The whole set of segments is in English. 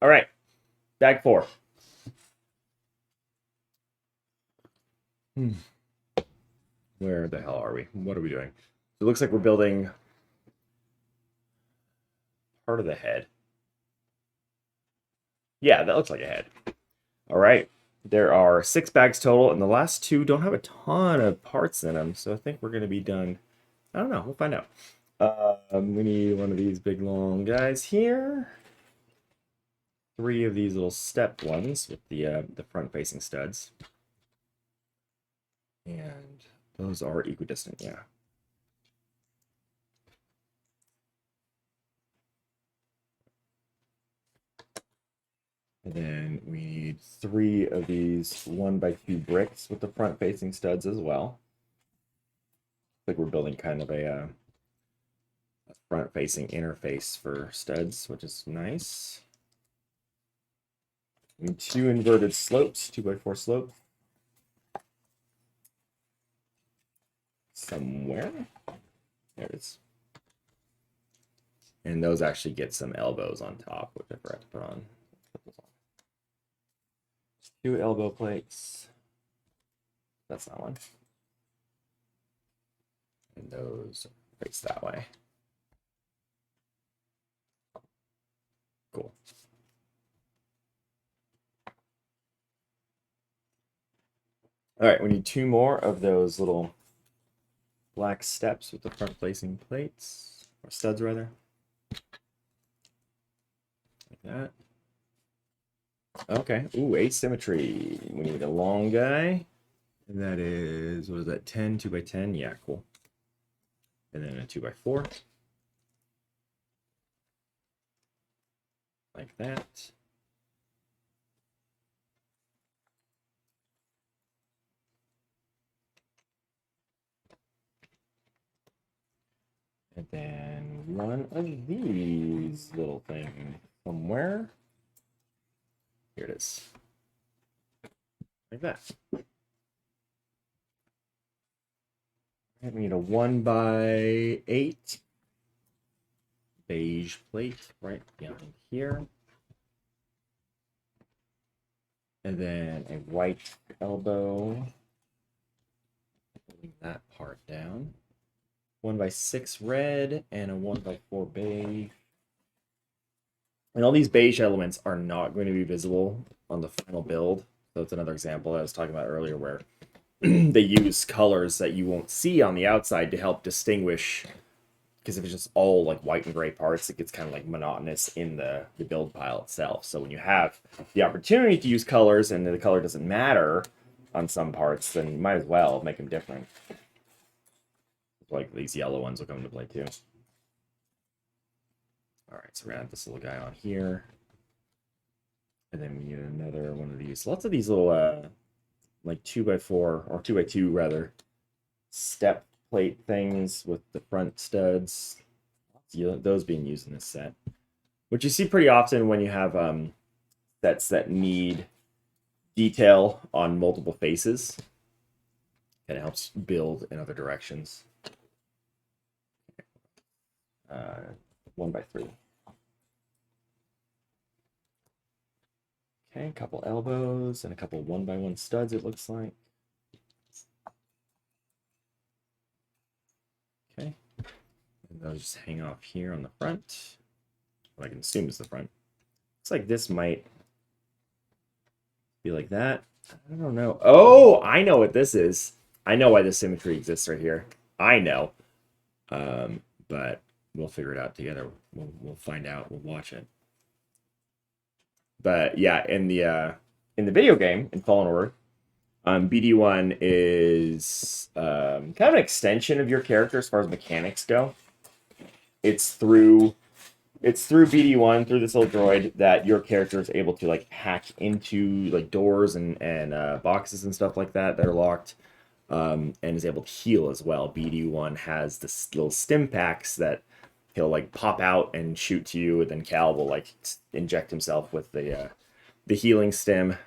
All right, bag 4. Hmm. Where the hell are we? What are we doing? It looks like we're building part of the head. Yeah, that looks like a head. All right. There are 6 bags total, and the last 2 don't have a ton of parts in them, so I think we're going to be done. I don't know. We'll find out. We need one of these big long guys here. 3 of these little step ones with the front-facing studs. And those are equidistant, yeah. And then we need 3 of these 1x2 bricks with the front-facing studs as well. Like we're building kind of a front-facing interface for studs, which is nice. We need 2 inverted slopes, 2x4 slope. Somewhere. There it is. And those actually get some elbows on top, which I forgot to put on. 2 elbow plates. That's not one. And those face that way. Cool. All right, we need 2 more of those little black steps with the front facing plates, or studs rather. Like that. Okay, ooh, asymmetry. We need a long guy. And that is, what is that, 10, 2x10? Yeah, cool. And then a 2x4. Like that. And then one of these little things somewhere. Here it is. Like that. And we need a 1x8 beige plate right behind here. And then a white elbow. Putting that part down. 1x6 red and a 1x4 beige. And all these beige elements are not going to be visible on the final build. So it's another example I was talking about earlier where they use colors that you won't see on the outside to help distinguish. Because if it's just all like white and gray parts, it gets kind of like monotonous in the build pile itself. So when you have the opportunity to use colors and the color doesn't matter on some parts, then you might as well make them different. Like these yellow ones will come into play too. All right, so we're gonna add this little guy on here. And then we need another one of these. Lots of these little like 2x4 or 2x2 rather step plate things with the front studs. Those being used in this set, which you see pretty often when you have sets that need detail on multiple faces. And it helps build in other directions. 1x3. Okay, a couple elbows and a couple 1x1 studs, it looks like. Okay. And those just hang off here on the front. What I can assume is the front. Looks like this might be like that. I don't know. Oh, I know what this is. I know why this symmetry exists right here. I know. But we'll figure it out together. We'll find out. We'll watch it. But yeah, in the video game in Fallen Order, BD-1 is kind of an extension of your character as far as mechanics go. It's through BD-1 through this little droid that your character is able to like hack into like doors and boxes and stuff like that are locked, and is able to heal as well. BD-1 has this little stim packs that he'll like pop out and shoot to you, and then Cal will like inject himself with the healing stim.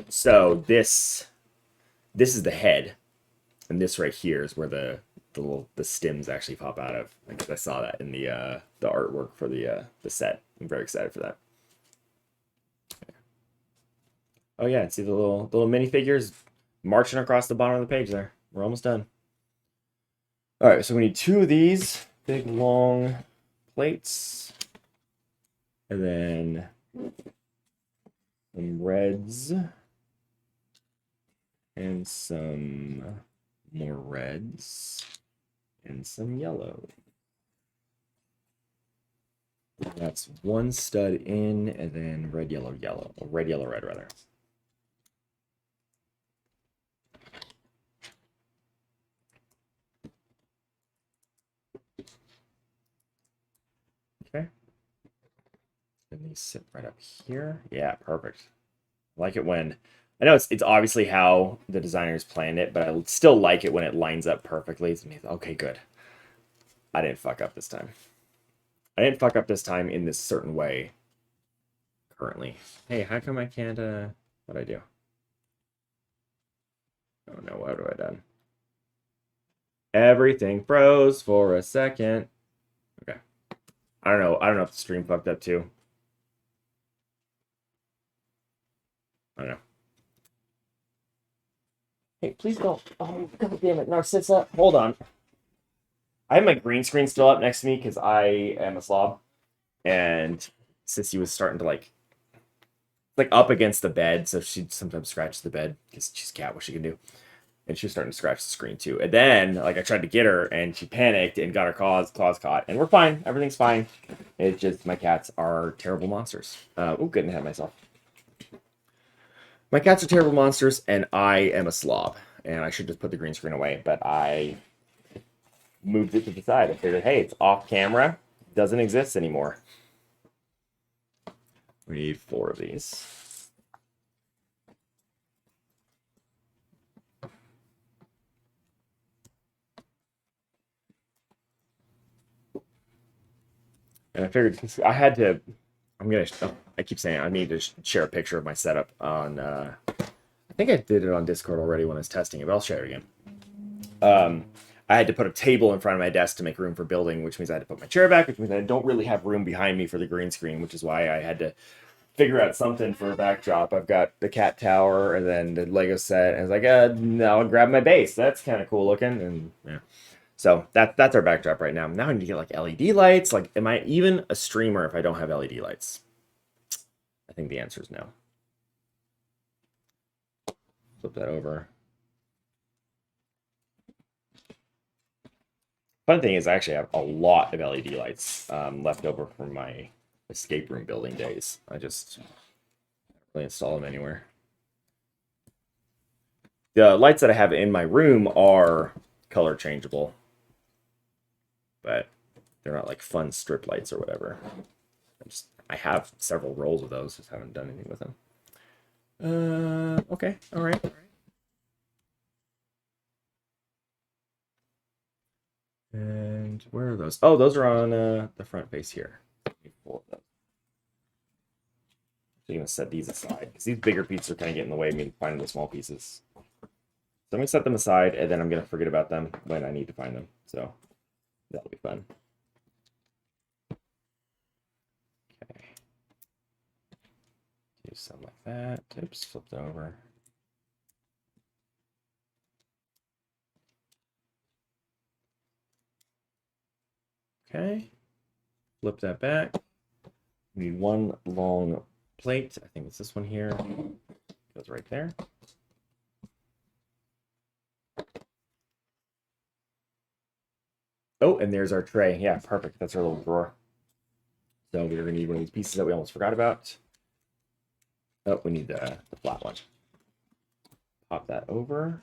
So this is the head, and this right here is where the stims actually pop out of. Because I saw that in the artwork for the set. I'm very excited for that. Oh yeah, see the little minifigures marching across the bottom of the page there. We're almost done. All right, so we need 2 of these big long plates, and then some reds, and some more reds, and some yellow. That's 1 stud in, and then red, yellow, yellow. Or red, yellow, red, rather. Okay. And these sit right up here. Yeah, perfect. I like it when... I know it's obviously how the designers planned it, but I still like it when it lines up perfectly. It's okay, good. I didn't fuck up this time. I didn't fuck up this time in this certain way. Currently. Hey, how come I can't, what'd I do? Oh no, what have I done? Everything froze for a second. Okay. I don't know if the stream fucked up too. I don't know. Hey, please don't. Oh, god damn it, Narcissa. Hold on. I have my green screen still up next to me because I am a slob. And Sissy was starting to like up against the bed, so she sometimes scratches the bed because she's a cat, what she can do. And she was starting to scratch the screen too. And then, like, I tried to get her, and she panicked and got her claws caught. And we're fine. Everything's fine. It's just my cats are terrible monsters. Oh, good, and ahead of myself. My cats are terrible monsters, and I am a slob. And I should just put the green screen away, but I moved it to the side. I figured, hey, it's off camera. It doesn't exist anymore. We need 4 of these. And I figured I had to. I keep saying I need to share a picture of my setup on. I think I did it on Discord already when I was testing it, but I'll share it again. I had to put a table in front of my desk to make room for building, which means I had to put my chair back, which means I don't really have room behind me for the green screen, which is why I had to figure out something for a backdrop. I've got the cat tower and then the Lego set, and I was like, no, I'll grab my base. That's kind of cool looking, and yeah. So that's our backdrop right now. Now I need to get like LED lights. Like, am I even a streamer if I don't have LED lights? I think the answer is no. Flip that over. Fun thing is I actually have a lot of LED lights left over from my escape room building days. I just don't really install them anywhere. The lights that I have in my room are color changeable, but they're not like fun strip lights or whatever. I have several rolls of those, just haven't done anything with them. Okay, all right. And where are those? Oh, those are on the front face here. 4 of them. So I'm gonna set these aside because these bigger pieces are kind of getting in the way of me finding the small pieces. So I'm gonna set them aside, and then I'm gonna forget about them when I need to find them. So that'll be fun. Okay. Do something like that. Oops, flipped over. Okay. Flip that back. We need 1 long plate. I think it's this one here. Goes right there. Oh, and there's our tray. Yeah, perfect. That's our little drawer. So we're going to need one of these pieces that we almost forgot about. Oh, we need the flat one. Pop that over.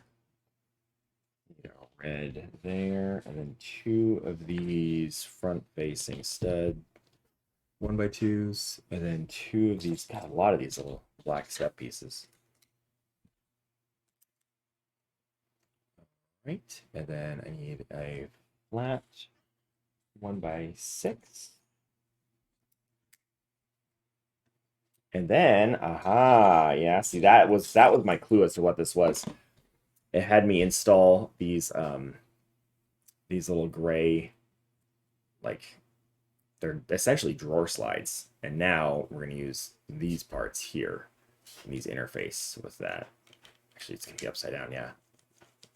Red there, and then 2 of these front-facing stud 1x2s, and then 2 of these. God, a lot of these little black step pieces. Right, and then I need a flat 1x6. And then, aha, yeah, see that was my clue as to what this was. It had me install these little gray, like, they're essentially drawer slides. And now we're gonna use these parts here needs to interface with that. Actually, it's gonna be upside down. Yeah,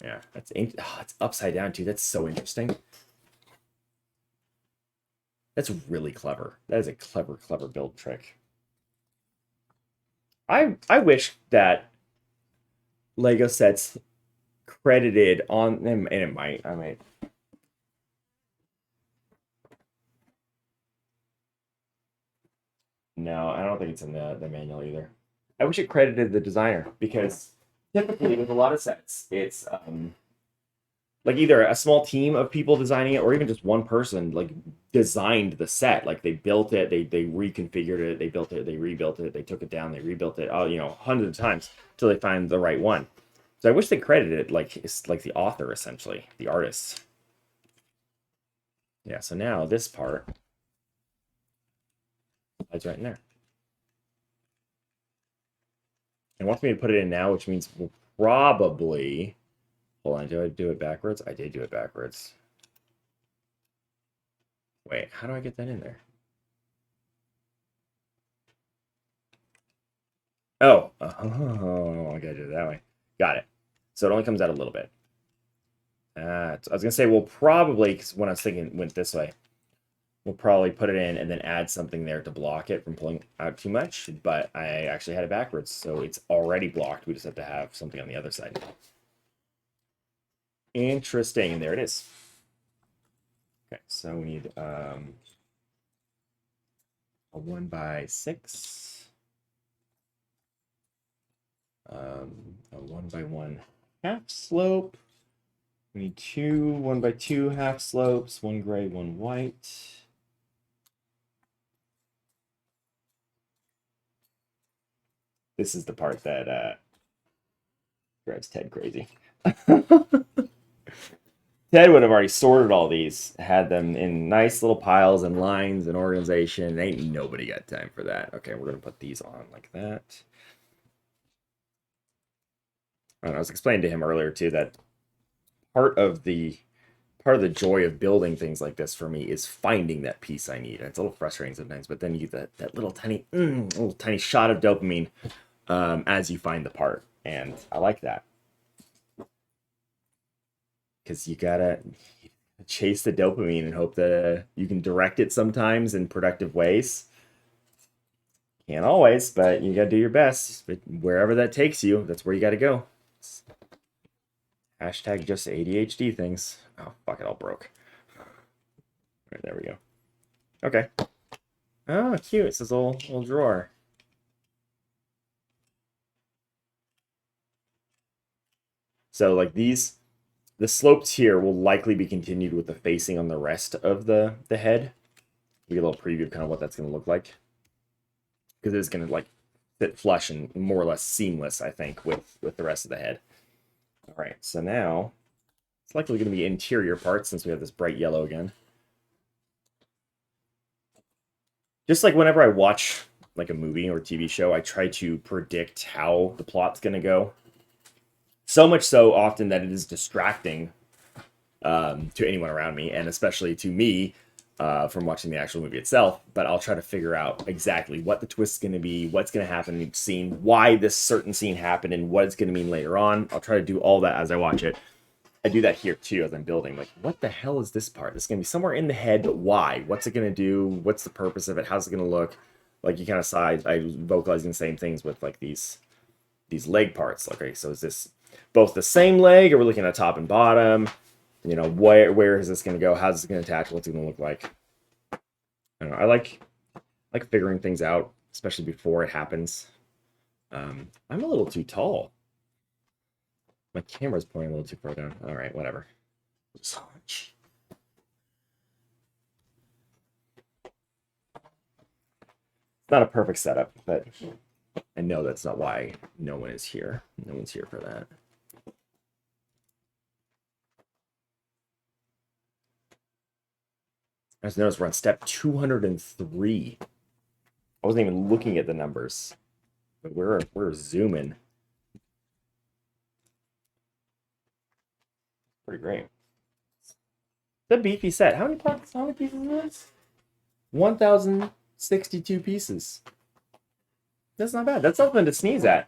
yeah. It's upside down too. That's so interesting. That's really clever. That is a clever build trick. I wish that Lego sets credited on them, and it might. I might. No, I don't think it's in the manual either. I wish it credited the designer, because typically with a lot of sets, it's like either a small team of people designing it, or even just one person like designed the set. Like they built it, they reconfigured it, they built it, they rebuilt it, they took it down, they rebuilt it, hundreds of times till they find the right one. So I wish they credited it like it's like the author, essentially, the artist. Yeah, so now this part is right in there. And wants me to put it in now, which means we'll probably... Hold on, did I do it backwards? I did do it backwards. Wait, how do I get that in there? Oh, I gotta do it that way. Got it. So it only comes out a little bit. I was gonna say we'll probably, because when I was thinking went this way, we'll probably put it in and then add something there to block it from pulling out too much. But I actually had it backwards, so it's already blocked. We just have to have something on the other side. Interesting, and there it is. Okay, so we need a 1x6, a 1x1 half slope. We need two 1x2 half slopes, one gray, one white. This is the part that drives Ted crazy. Ted would have already sorted all these, had them in nice little piles and lines and organization. Ain't nobody got time for that. Okay, we're gonna put these on like that. I was explaining to him earlier too that part of the joy of building things like this for me is finding that piece I need. And it's a little frustrating sometimes, but then you get that little tiny shot of dopamine as you find the part, and I like that. Because you gotta chase the dopamine and hope that you can direct it sometimes in productive ways. Can't always, but you gotta do your best. But wherever that takes you, that's where you gotta go. Hashtag just ADHD things. Oh, fuck, it all broke. Right, there we go. Okay. Oh, cute. It's this little drawer. So, like, the slopes here will likely be continued with the facing on the rest of the head. We get a little preview of kind of what that's going to look like. Because it's going to, like, fit flush and more or less seamless, I think, with the rest of the head. All right, so now it's likely going to be interior parts since we have this bright yellow again. Just like whenever I watch like a movie or TV show, I try to predict how the plot's going to go. So much so often that it is distracting to anyone around me, and especially to me from watching the actual movie itself. But I'll try to figure out exactly what the twist is going to be, what's going to happen in each scene, why this certain scene happened, and what it's going to mean later on. I'll try to do all that as I watch it. I do that here too as I'm building. Like, what the hell is this part? This is going to be somewhere in the head, but why? What's it going to do? What's the purpose of it? How's it going to look? Like, you kind of side, I vocalizing the same things with like these leg parts. Okay, so is this both the same leg, or we're looking at top and bottom? You know, where is this going to go? How's it going to attach? What's it going to look like? I don't know. I like figuring things out, especially before it happens. I'm a little too tall. My camera's pointing a little too far down. All right, whatever. It's not a perfect setup, but I know that's not why no one is here. No one's here for that. I just noticed we're on step 203. I wasn't even looking at the numbers, but we're zooming. Pretty great. The beefy set. How many parts? How many pieces is this? 1,062 pieces. That's not bad. That's something to sneeze at.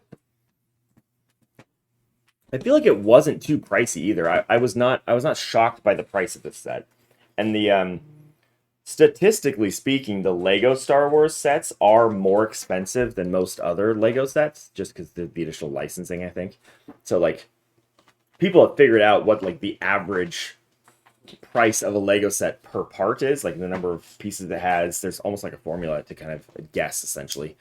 I feel like it wasn't too pricey either. I was not shocked by the price of this set. And the statistically speaking, the Lego Star Wars sets are more expensive than most other Lego sets, just because the additional licensing, I think. So like people have figured out what like the average price of a Lego set per part is, like the number of pieces it has. There's almost like a formula to kind of guess essentially.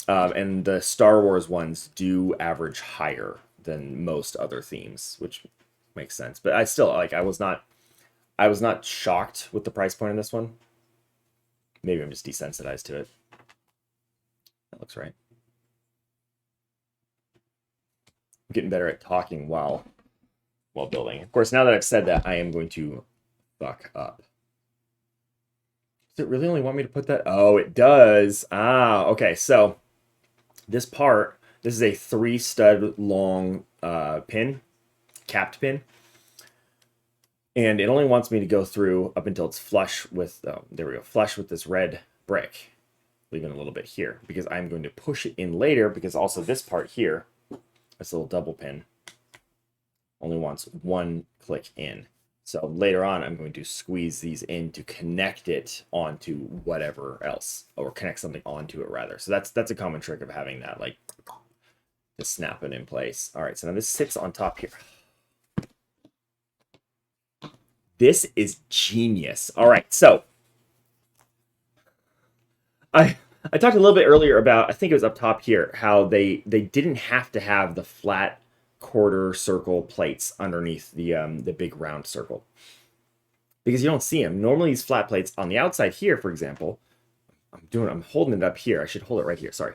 And the Star Wars ones do average higher than most other themes, which makes sense. But I still like I was not shocked with the price point in this one. Maybe I'm just desensitized to it. That looks right. I'm getting better at talking while building. Of course, now that I've said that, I am going to fuck up. Does it really only want me to put that? Oh, it does. Ah, okay. So this part, this is a 3 stud long pin, capped pin. And it only wants me to go through up until it's flush with, oh, there we go, flush with this red brick. Leaving a little bit here because I'm going to push it in later because also this part here, this little double pin, only wants 1 click in. So later on, I'm going to squeeze these in to connect it onto whatever else, or connect something onto it rather. So that's a common trick of having that, like, to snap it in place. All right, so now this sits on top here. This is genius. All right, so I talked a little bit earlier about, I think it was up top here, how they didn't have to have the flat quarter circle plates underneath the big round circle because you don't see them. Normally these flat plates on the outside here, for example, I'm holding it up here. I should hold it right here. Sorry.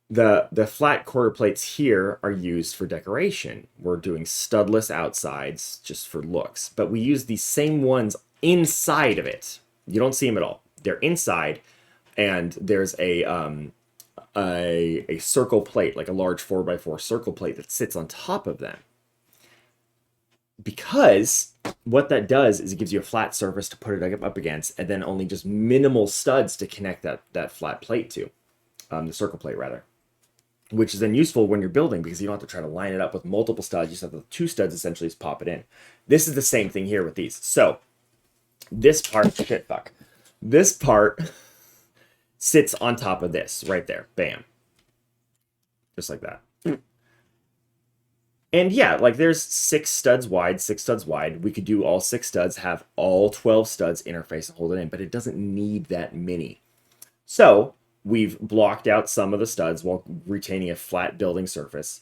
The flat quarter plates here are used for decoration. We're doing studless outsides just for looks, but we use these same ones inside of it. You don't see them at all. They're inside, and there's a circle plate, like a large 4x4 circle plate that sits on top of them. Because what that does is it gives you a flat surface to put it up against, and then only just minimal studs to connect that flat plate to, the circle plate rather. Which is then useful when you're building because you don't have to try to line it up with multiple studs. You just have the 2 studs essentially just pop it in. This is the same thing here with these. So this part, this part sits on top of this right there. Bam. Just like that. And yeah, like there's 6 studs wide. We could do all 6 studs, have all 12 studs interface and hold it in, but it doesn't need that many. So we've blocked out some of the studs while retaining a flat building surface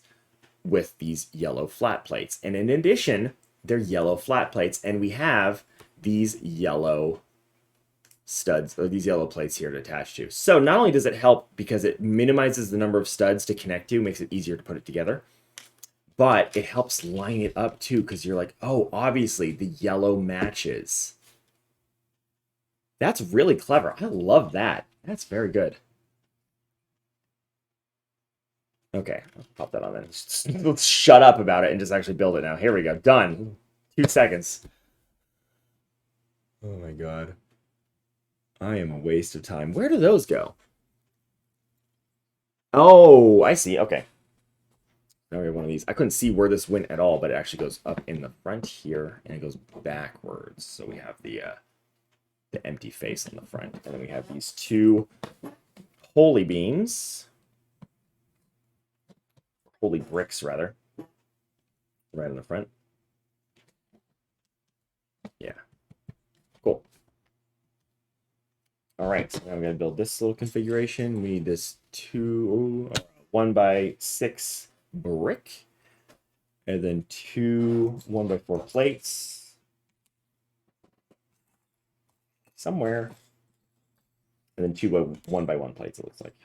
with these yellow flat plates. And in addition, they're yellow flat plates, and we have these yellow studs, or these yellow plates here to attach to. So not only does it help because it minimizes the number of studs to connect to, makes it easier to put it together, but it helps line it up too, because you're like, oh, obviously the yellow matches. That's really clever. I love that. That's very good. Okay, I'll pop that on then. Let's shut up about it and just actually build it now. Here we go. Done. 2 seconds. Oh my god. I am a waste of time. Where do those go? Oh, I see. Okay. Now we have one of these. I couldn't see where this went at all, but it actually goes up in the front here, and it goes backwards. So we have the empty face on the front. And then we have these 2 holy beams. Holy bricks, rather. Right in the front. Yeah. Cool. All right, so now I'm going to build this little configuration. We need this 1x6 brick. And then 2 1x4 plates. Somewhere. And then 2 1x1 plates, it looks like.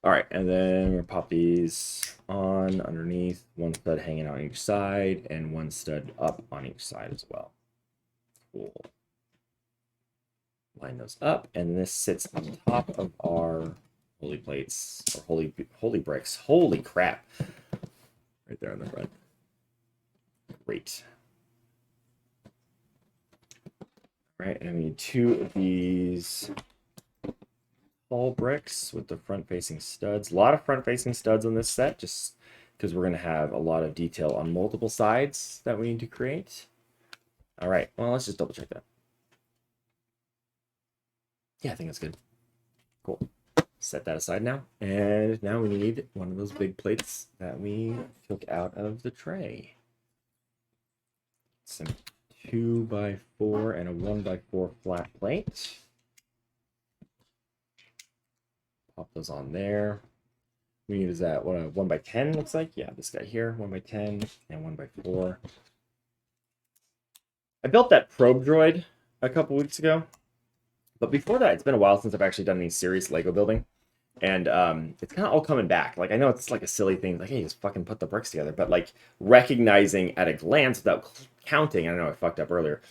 All right, and then we'll pop these on underneath, 1 stud hanging on each side, and 1 stud up on each side as well. Cool. Line those up, and this sits on top of our holy plates, or holy bricks. Holy crap. Right there on the front. Great. Right, and I need 2 of these tall bricks with the front-facing studs. A lot of front-facing studs on this set, just because we're going to have a lot of detail on multiple sides that we need to create. All right, well, let's just double check that. Yeah, I think that's good. Cool. Set that aside now. And now we need one of those big plates that we took out of the tray. Some 2x4 and a 1x4 flat plate. Pop those on there. We use that, what, a 1x10 looks like? Yeah, this guy here, 1x10 and 1x4. I built that probe droid a couple weeks ago. But before that, it's been a while since I've actually done any serious Lego building. And it's kind of all coming back. Like, I know it's like a silly thing, like, hey, just fucking put the bricks together. But like recognizing at a glance without counting, I know I fucked up earlier.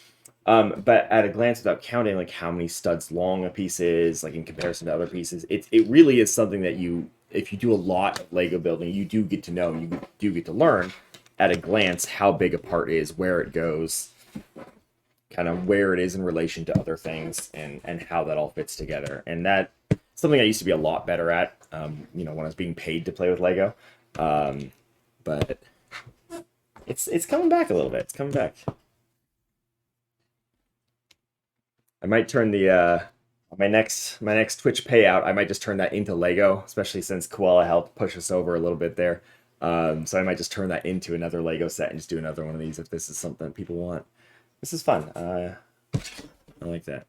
But at a glance without counting, like how many studs long a piece is, like in comparison to other pieces, it really is something that you, if you do a lot of Lego building, you do get to know, you do get to learn at a glance how big a part is, where it goes, kind of where it is in relation to other things, and how that all fits together. And that something I used to be a lot better at, you know, when I was being paid to play with Lego. But it's coming back a little bit. It's coming back. I might turn the my next Twitch payout, I might just turn that into Lego, especially since Koala helped push us over a little bit there. So I might just turn that into another Lego set and just do another one of these if this is something that people want. This is fun. I like that.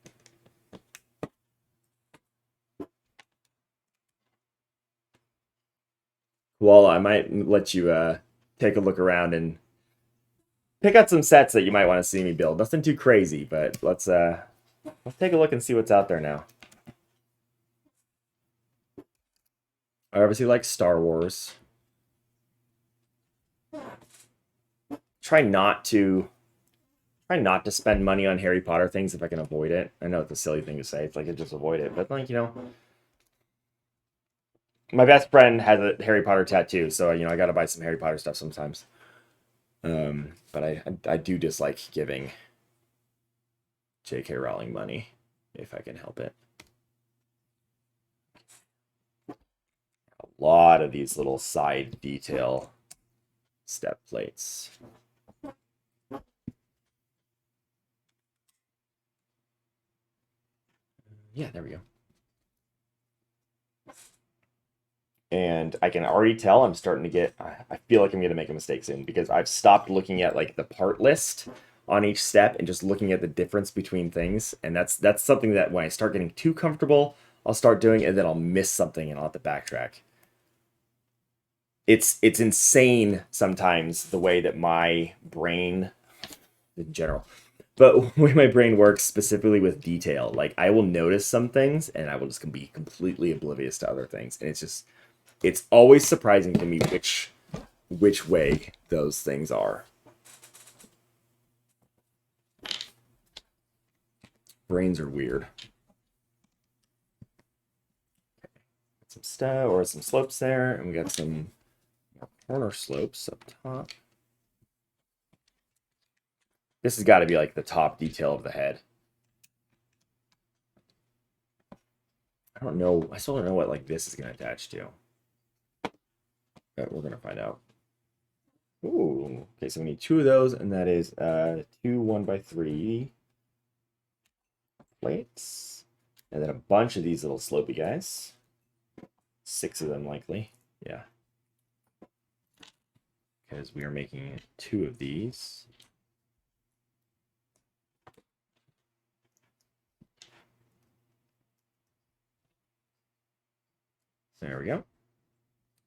Koala, I might let you take a look around and pick out some sets that you might want to see me build. Nothing too crazy, but let's take a look and see what's out there now. I obviously like Star Wars. Try not to spend money on Harry Potter things if I can avoid it. I know it's a silly thing to say. It's like, just avoid it. But like, you know, my best friend has a Harry Potter tattoo, so you know I gotta buy some Harry Potter stuff sometimes. But I do dislike giving J.K. Rowling money if I can help it. A lot of these little side detail step plates. Yeah, there we go. And I can already tell I'm starting to get, I feel like I'm going to make a mistake soon because I've stopped looking at like the part list on each step and just looking at the difference between things. And that's something that when I start getting too comfortable, I'll start doing, and then I'll miss something and I'll have to backtrack. It's insane sometimes the way that my brain, in general, but the way my brain works specifically with detail. Like I will notice some things and I will just be completely oblivious to other things. And it's always surprising to me which way those things are. Brains are weird. Some stuff or some slopes there, and we got some corner slopes up top. This has got to be like the top detail of the head. I don't know. I still don't know what like this is going to attach to. But we're going to find out. Ooh. Okay, so we need 2 of those, and that is 2 1x3 plates. And then a bunch of these little slopey guys. 6 of them likely. Yeah. Because we are making 2 of these. There we go.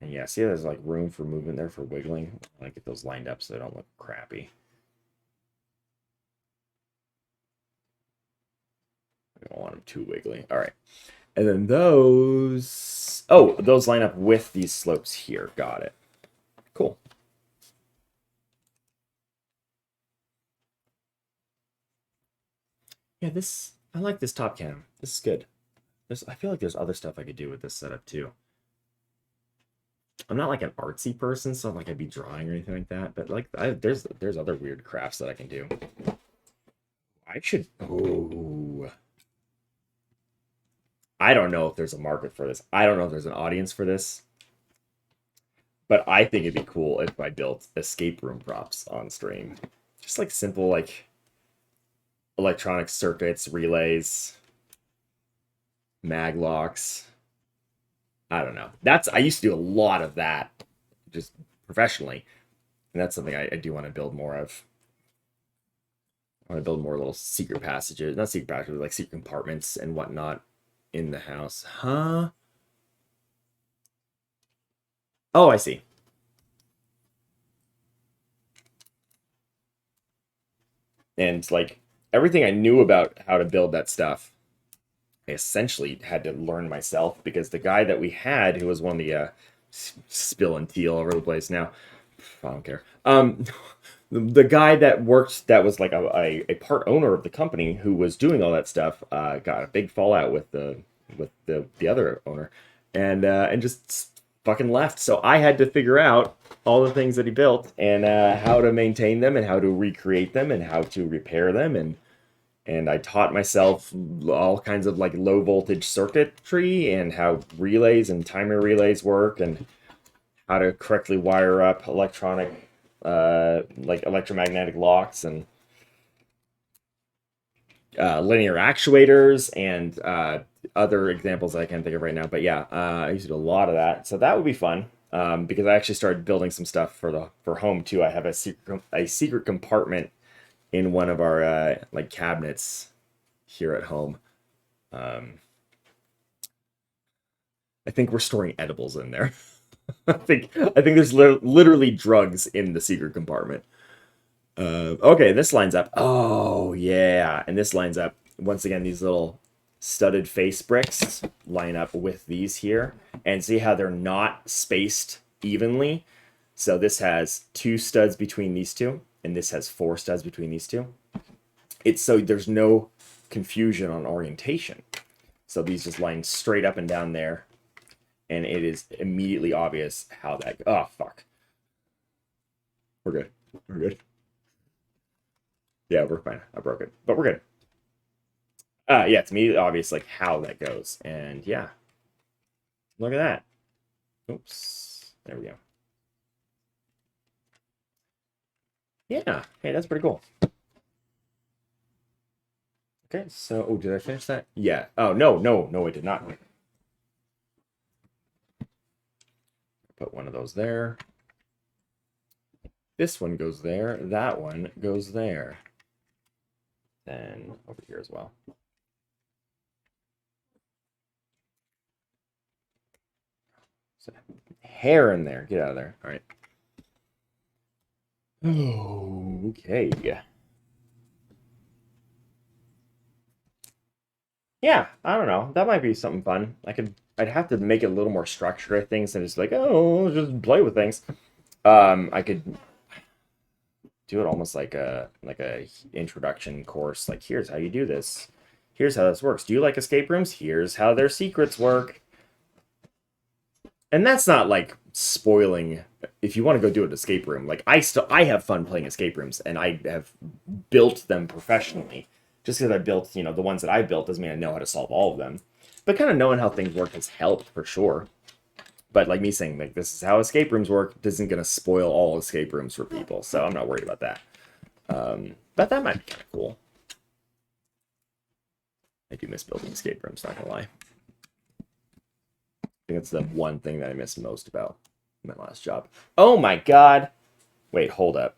And yeah, see, there's like room for movement there for wiggling. I like get those lined up so they don't look crappy. I don't want them too wiggly. All right. And then those... Oh, those line up with these slopes here. Got it. Cool. Yeah, this... I like this top cam. This is good. I feel like there's other stuff I could do with this setup too. I'm not like an artsy person, so like I'd be drawing or anything like that. But like, there's other weird crafts that I can do. I should. Oh. I don't know if there's a market for this. I don't know if there's an audience for this. But I think it'd be cool if I built escape room props on stream. Just like simple, like electronic circuits, relays, mag locks. I don't know. I used to do a lot of that just professionally. And that's something I do want to build more of. I want to build more little secret passages, not secret passages, like secret compartments and whatnot in the house. Huh? Oh, I see. And like everything I knew about how to build that stuff, I essentially had to learn myself because the guy that we had, who was one of the spilling tea all over the place now, I don't care. The guy that worked, that was like a part owner of the company who was doing all that stuff, got a big fallout with the other owner, and just fucking left. So I had to figure out all the things that he built and how to maintain them and how to recreate them and how to repair them and I taught myself all kinds of like low voltage circuitry and how relays and timer relays work and how to correctly wire up electronic like electromagnetic locks and linear actuators and other examples that I can't think of right now. But yeah, I used to do a lot of that, so that would be fun because I actually started building some stuff for home too. I have a secret compartment in one of our like cabinets here at home. I think we're storing edibles in there. I think there's literally drugs in the secret compartment. Okay, this lines up. Oh yeah, and this lines up once again. These little studded face bricks line up with these here, and see how they're not spaced evenly. So this has 2 studs between these two, and this has 4 studs between these two. It's so there's no confusion on orientation. So these just line straight up and down there, and it is immediately obvious how that. Oh fuck. We're good. We're good. Yeah, we're fine. I broke it, but we're good. Yeah, it's immediately obvious like how that goes, and yeah, look at that. Oops, there we go. Yeah, hey, that's pretty cool. Okay, so oh, did I finish that? Yeah. Oh no, I did not. Put one of those there. This one goes there. That one goes there. Then over here as well. So, hair in there. Get out of there. All right. Oh, okay. Yeah, I don't know. That might be something fun. I'd have to make it a little more structured, I think, instead of just like, oh, just play with things. I could do it almost like a introduction course. Like, here's how you do this. Here's how this works. Do you like escape rooms? Here's how their secrets work. And that's not like spoiling if you want to go do an escape room. Like I have fun playing escape rooms and I have built them professionally. Just because I built, the ones that I built doesn't mean I know how to solve all of them. But kind of knowing how things work has helped for sure. But like me saying like this is how escape rooms work isn't gonna spoil all escape rooms for people. So I'm not worried about that. But that might be kind of cool. I do miss building escape rooms, not gonna lie. I think that's the one thing that I miss most about my last job. Oh my god. Wait, hold up.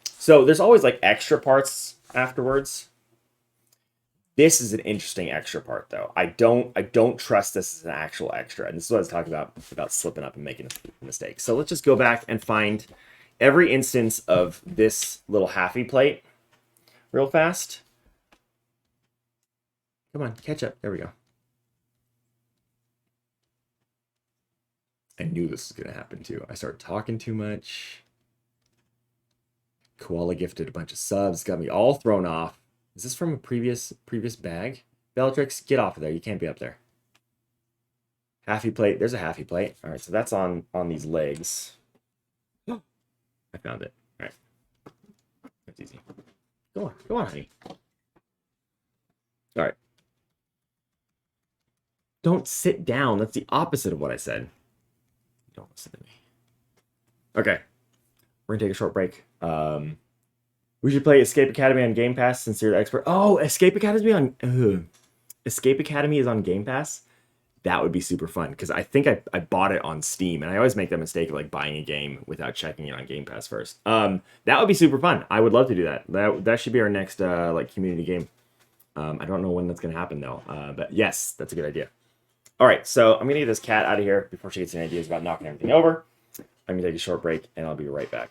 So there's always like extra parts afterwards. This is an interesting extra part though. I don't trust this as an actual extra. And this is what I was talking about slipping up and making a mistake. So let's just go back and find every instance of this little halfy plate real fast. Come on, catch up. There we go. I knew this was going to happen too. I started talking too much. Koala gifted a bunch of subs, got me all thrown off. Is this from a previous bag? Bellatrix, get off of there. You can't be up there. Halfy plate. There's a halfy plate. All right, so that's on these legs. I found it. All right. That's easy. Go on, honey. All right. Don't sit down. That's the opposite of what I said. Don't listen to me. Okay. We're going to take a short break. We should play Escape Academy on Game Pass since you're the expert. Oh, Escape Academy on... Escape Academy is on Game Pass? That would be super fun because I think I bought it on Steam, and I always make that mistake of like buying a game without checking it on Game Pass first. That would be super fun. I would love to do that. That should be our next like community game. I don't know when that's gonna happen though. But yes, that's a good idea. All right, so I'm gonna get this cat out of here before she gets any ideas about knocking everything over. I'm gonna take a short break, and I'll be right back.